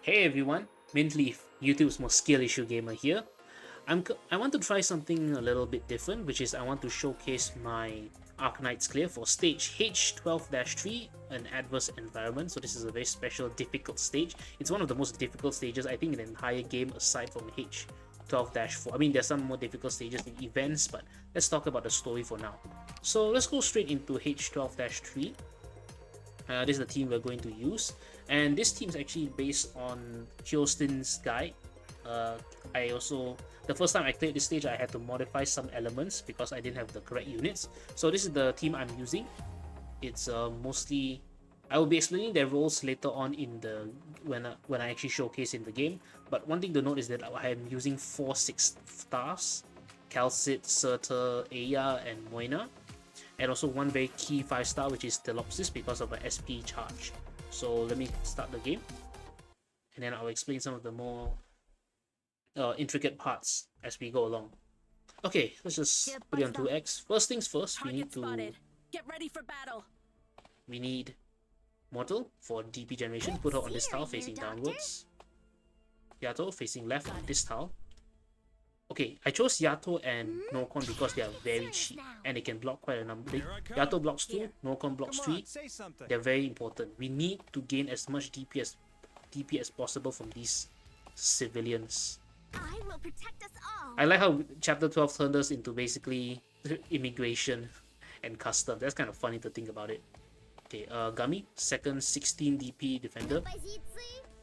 Hey everyone, Mintleaf, YouTube's most skill issue gamer here. I want to try something a little bit different, which is I want to showcase my Arknights clear for stage H12-3, an adverse environment. So this is a very special, difficult stage. It's one of the most difficult stages I think in the entire game aside from H12-4. I mean, there's some more difficult stages in events, but let's talk about the story for now. So let's go straight into H12-3. This is the team we're going to use, and this team is actually based on Kyostin's guide. The first time I played this stage, I had to modify some elements because I didn't have the correct units. So this is the team I'm using. It's mostly, I will be explaining their roles later on in the when I actually showcase in the game. But one thing to note is that I am using 4 6 stars: Calcit, Surtur, Aya, and Moina. And also one very key 5-star, which is Telopsis, because of an SP charge. So let me start the game, and then I'll explain some of the more intricate parts as we go along. Okay, let's just put it on 2x. First things first, we need to get ready for battle. We need Mortal for DP generation. Put her on this tile facing downwards. Yato facing left on this tile. Okay, I chose Yato and Nokon because they are very cheap and they can block quite a number. Yato blocks 2, Nokon blocks 3. They're very important. We need to gain as much DP as possible from these civilians. I will protect us all. I like how chapter 12 turned us into basically immigration and custom. That's kind of funny to think about it. Okay, Gummy, second 16 DP defender.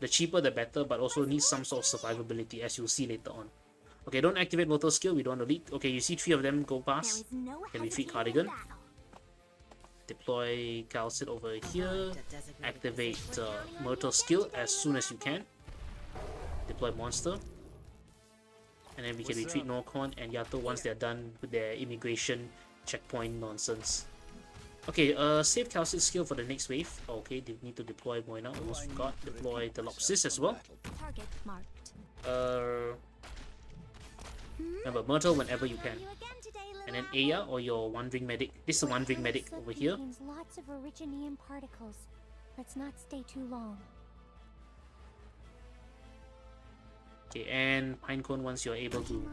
The cheaper the better, but also needs some sort of survivability, as you'll see later on. Okay, don't activate Mortal skill, we don't want to lead. Okay, you see 3 of them go past. Can retreat Cardigan. Deploy Calcit over here. Activate Mortal skill as soon as you can. Deploy Monster. And then we can retreat Norcon and Yato once they're done with their immigration checkpoint nonsense. Okay, save Calcit skill for the next wave. Okay, they need to deploy Moina, almost forgot. Deploy Telopsis as well. Target marked. Remember, Myrtle whenever you can. And then Aya or your Wandering Medic. This is a Wandering Medic over here. Lots of originium particles. Let's not stay too long. Okay, and Pinecone once you're able to,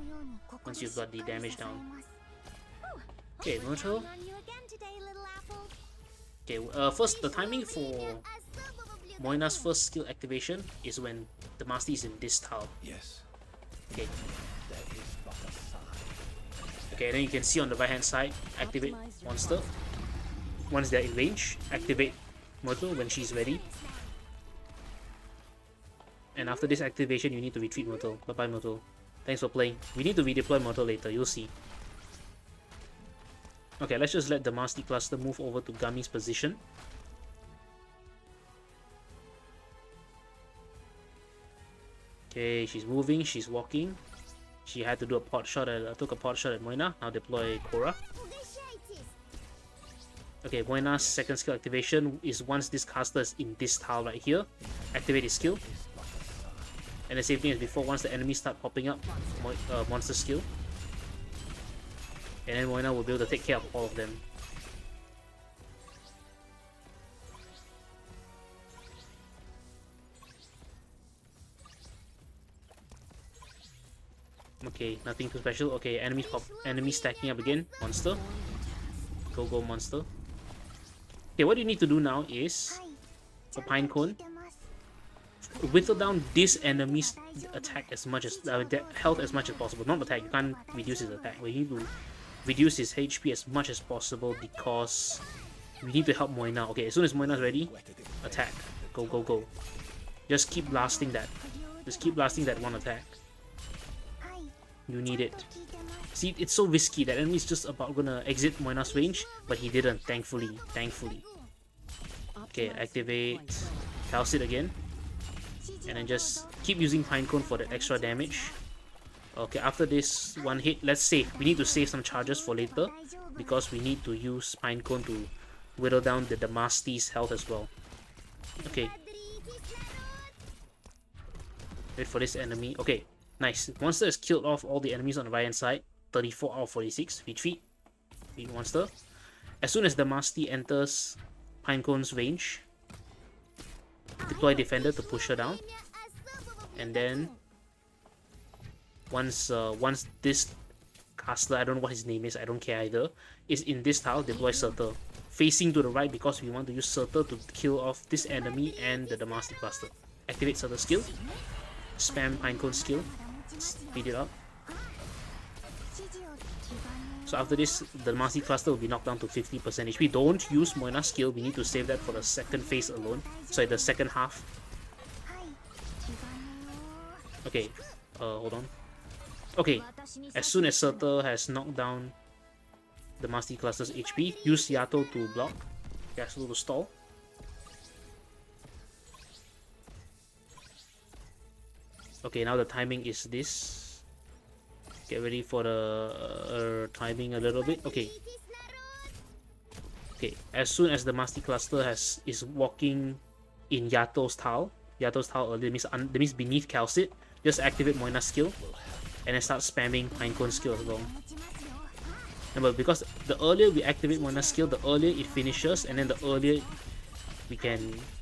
once you've got the damage down. Okay, Myrtle. Okay, first the timing for Moina's first skill activation is when the Master is in this tile. Yes. Okay. Okay, then you can see on the right hand side, activate Monster. Once they're in range, activate Myrtle when she's ready. And after this activation, you need to retreat Myrtle. Bye bye Myrtle. Thanks for playing. We need to redeploy Myrtle later, you'll see. Okay, let's just let the Master Cluster move over to Gummy's position. Okay, she's moving, she's walking. She had to do a pot shot at, took a pot shot at Moina. Now deploy Korra. Okay, Moina's second skill activation is once this caster is in this tile right here. Activate his skill. And the same thing as before, once the enemies start popping up, monster skill. And then Moina will be able to take care of all of them. Okay, nothing too special. Okay, enemies stacking up again. Monster. Go monster. Okay, what you need to do now is for Pinecone, whittle down this enemy's attack as much as health as much as possible. Not attack, you can't reduce his attack. We need to reduce his HP as much as possible because we need to help Moina. Okay, as soon as Moina's ready, attack. Go. Just keep blasting that. Just keep blasting that one attack. You need it. See, it's so risky. That enemy's just about gonna exit Moina's range, but he didn't, thankfully. Okay, activate Calcit again. And then just keep using Pinecone for that extra damage. Okay, after this one hit, let's save. We need to save some charges for later because we need to use Pinecone to whittle down the Damasti's health as well. Okay. Wait for this enemy. Okay, nice. Monster has killed off all the enemies on the right hand side. 34 out of 46. Retreat. Retreat Monster. As soon as the Masti enters Pinecone's range, deploy Defender to push her down. and then once this caster, I don't know what his name is, I don't care either, is in this tile, deploy Surtur. Facing to the right because we want to use Surtur to kill off this enemy and the Damacy Cluster. Activate Surtur skill. Spam Pinecone skill. Speed it up. So after this, the Damacy Cluster will be knocked down to 50% HP. Don't use Moina's skill, we need to save that for the second phase alone. Sorry, the second half. Okay, hold on. Okay, as soon as Surtur has knocked down the Damacy Cluster's HP, use Yato to block, Yato to stall. Okay, now the timing is this. Get ready for the timing a little bit. Okay. Okay, as soon as the Damacy Cluster is walking in Yato's tile early, that means beneath Calcit, just activate Moina's skill and then start spamming Pinecone skill as well. Remember, because the earlier we activate Moina's skill, the earlier it finishes, and then the earlier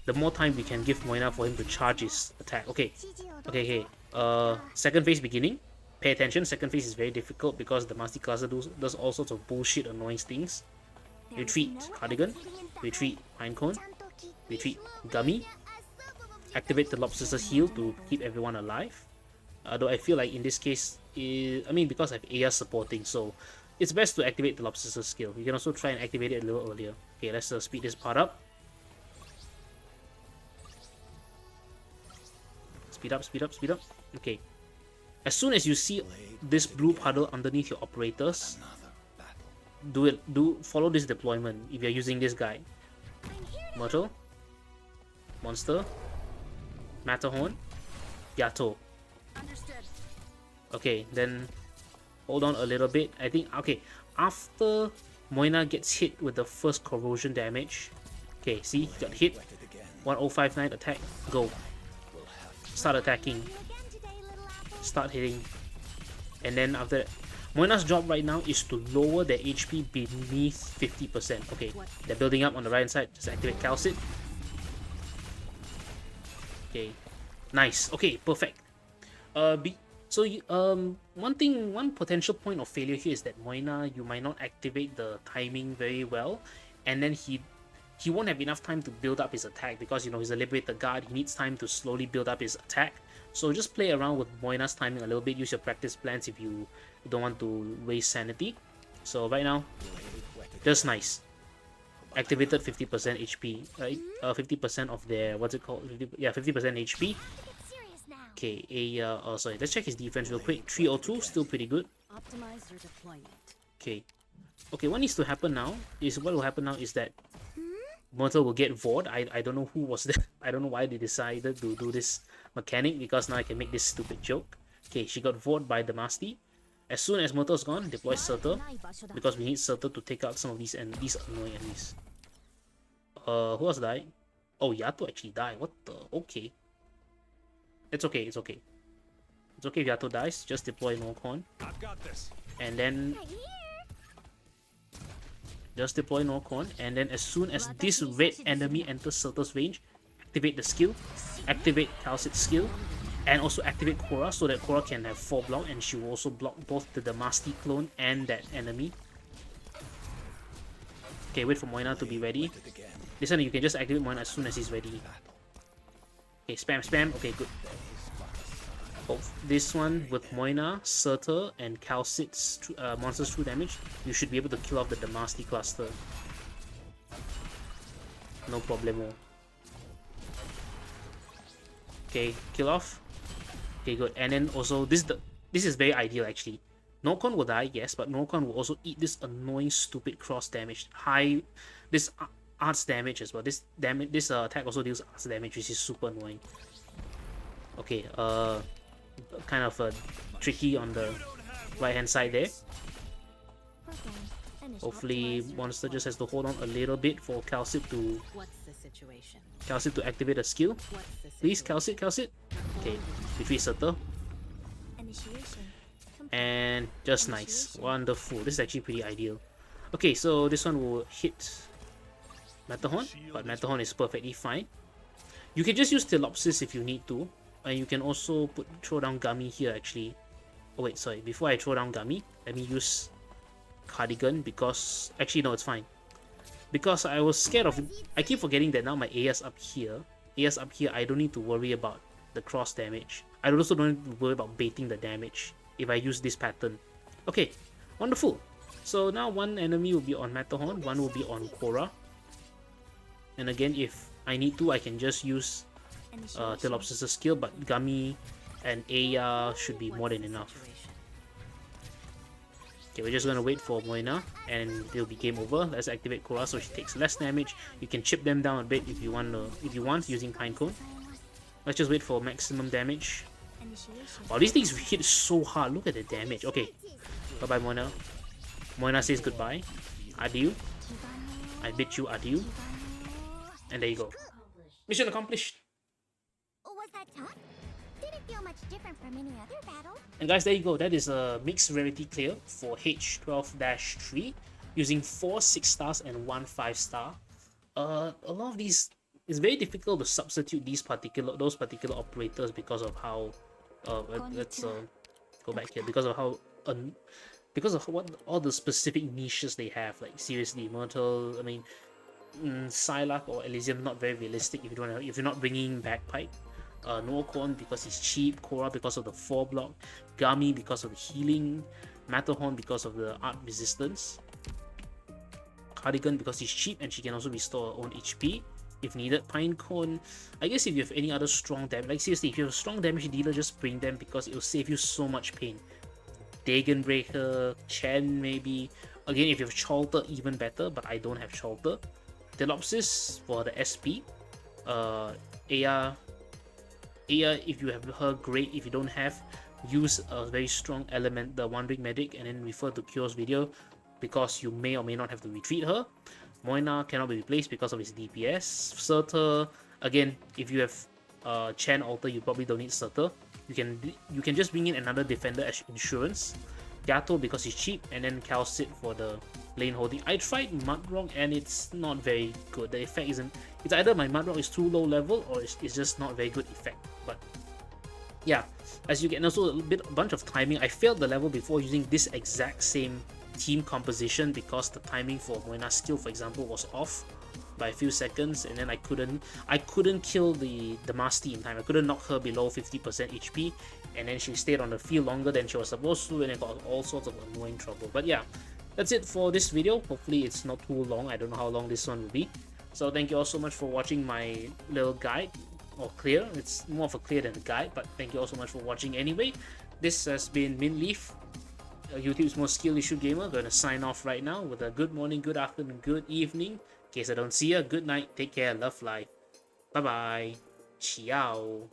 the more time we can give Moina for him to charge his attack. Okay. Second phase beginning. Pay attention, second phase is very difficult because the Damacy Cluster does all sorts of bullshit annoying things. Retreat Cardigan, retreat Pinecone, retreat Gummy, activate the Lobster's heal to keep everyone alive. Though I feel like in this case, because I have Aya supporting, so it's best to activate the Lobster's skill. You can also try and activate it a little earlier. Okay, let's speed this part up. Speed up, speed up, speed up. Okay. As soon as you see this blue puddle underneath your operators, follow this deployment if you're using this guy. Myrtle, Monster, Matterhorn, Yato. Okay, then hold on a little bit. I think, okay, after Moina gets hit with the first corrosion damage, okay, see, he got hit. 1059 attack, go. Start attacking. Start hitting. And then after that, Moina's job right now is to lower their HP beneath 50%. Okay, they're building up on the right hand side. Just activate Calcit. Okay, nice. Okay, perfect. One potential point of failure here is that Moina, you might not activate the timing very well, and then he won't have enough time to build up his attack because he's a Liberator Guard. He needs time to slowly build up his attack. So just play around with Moina's timing a little bit. Use your practice plans if you don't want to waste sanity. So right now, just nice. Activated 50% HP. 50% of their, what's it called? 50% HP. Okay, sorry, let's check his defense real quick. 302, still pretty good. Optimize your deployment. Okay. Okay, what will happen now is that Myrtle will get Vord. I don't know who was that. I don't know why they decided to do this mechanic, because now I can make this stupid joke. Okay, she got Vord by Damacy. As soon as Myrtle's gone, deploy Surtur, because we need Surtur to take out some of these annoying enemies. Who else died? Oh, Yato actually died. What the? Okay. It's okay, it's okay. It's okay if Yato dies, just deploy Norcorn. I've got this. And then just deploy Norcorn, and then as soon as this red enemy enters Surtur's range, activate the skill, activate Calcit's skill, and also activate Korra so that Korra can have 4 block, and she will also block both the Damacy clone and that enemy. Okay, wait for Moina to be ready. This one you can just activate Moina as soon as he's ready. Okay, spam, spam. Okay, good. Oh, this one with Moina, Surtur, and Calcit's monster's true damage, you should be able to kill off the Damacy cluster. No problemo. Okay, kill off. Okay, good. And then also this is very ideal actually. Norcorn will die, yes, but Norcorn will also eat this annoying stupid cross damage. This arts damage as well. This attack also deals arts damage, which is super annoying. Okay, kind of tricky on the right hand side there. Hopefully monster just has to hold on a little bit for Calcit to activate a skill. Please, Calcit. Okay, retreat Surtur. And just nice. Wonderful. This is actually pretty ideal. Okay, so this one will hit Matterhorn, but Matterhorn is perfectly fine. You can just use Telopsis if you need to. And you can also throw down Gummy here actually. Oh wait, sorry, before I throw down Gummy, let me use Cardigan because actually no, it's fine. Because I was scared of, I keep forgetting that now my AS up here, I don't need to worry about the cross damage. I also don't need to worry about baiting the damage if I use this pattern. Okay, wonderful. So now one enemy will be on Matterhorn, one will be on Korra. And again, if I need to, I can just use Telopsis' skill, but Gummy and Aya should be more than enough. Okay, we're just gonna wait for Moina and it'll be game over. Let's activate Korra so she takes less damage. You can chip them down a bit if you want using Pinecone. Let's just wait for maximum damage. Wow, these things hit so hard. Look at the damage. Okay, bye bye Moina. Moina says goodbye. Adieu. I bid you adieu. And there you go. Mission accomplished. Was that tough? Didn't feel much different from any other battle. And guys, there you go. That is a mixed rarity clear for H12-3 using 4 6 stars and 1 5 star. A lot of these, it's very difficult to substitute those particular operators because of how let's go back here, because of what all the specific niches they have. Like seriously, Myrtle, I mean, Psylocke or Elysium not very realistic if you're not bringing Bagpipe. Nocorn because he's cheap, Korra because of the 4 block, Gummy because of the healing, Matterhorn because of the art resistance, Cardigan because he's cheap and she can also restore her own HP if needed. Pinecone, I guess if you have any other strong damage, like seriously, if you have a strong damage dealer, just bring them because it will save you so much pain. Dagon Breaker, Chen maybe. Again, if you have Chalter, even better, but I don't have Chalter. Telopsis for the SP. Aya, if you have her, great. If you don't have, use a very strong element, the Wandering Medic, and then refer to Kyo's video because you may or may not have to retreat her. Moina cannot be replaced because of his DPS. Surtur, again, if you have Chen Alter, you probably don't need Surtur. You can just bring in another defender as insurance. Gato because he's cheap, and then Calcit for the lane holding. I tried Mudrock and it's not very good. The effect isn't. It's either my Mudrock is too low level or it's just not very good effect. But yeah, as you get also a bunch of timing. I failed the level before using this exact same team composition because the timing for Moina's skill, for example, was off by a few seconds, and then I couldn't kill the Masty in time. I couldn't knock her below 50% HP, and then she stayed on the field longer than she was supposed to, and it got all sorts of annoying trouble. But yeah, that's it for this video. Hopefully it's not too long. I don't know how long this one will be. So thank you all so much for watching my little guide, or clear. It's more of a clear than a guide, but thank you all so much for watching anyway. This has been Minleaf, YouTube's most skill issue gamer. Going to sign off right now with a good morning, good afternoon, good evening. In case I don't see you, good night, take care, love life. Bye bye. Ciao.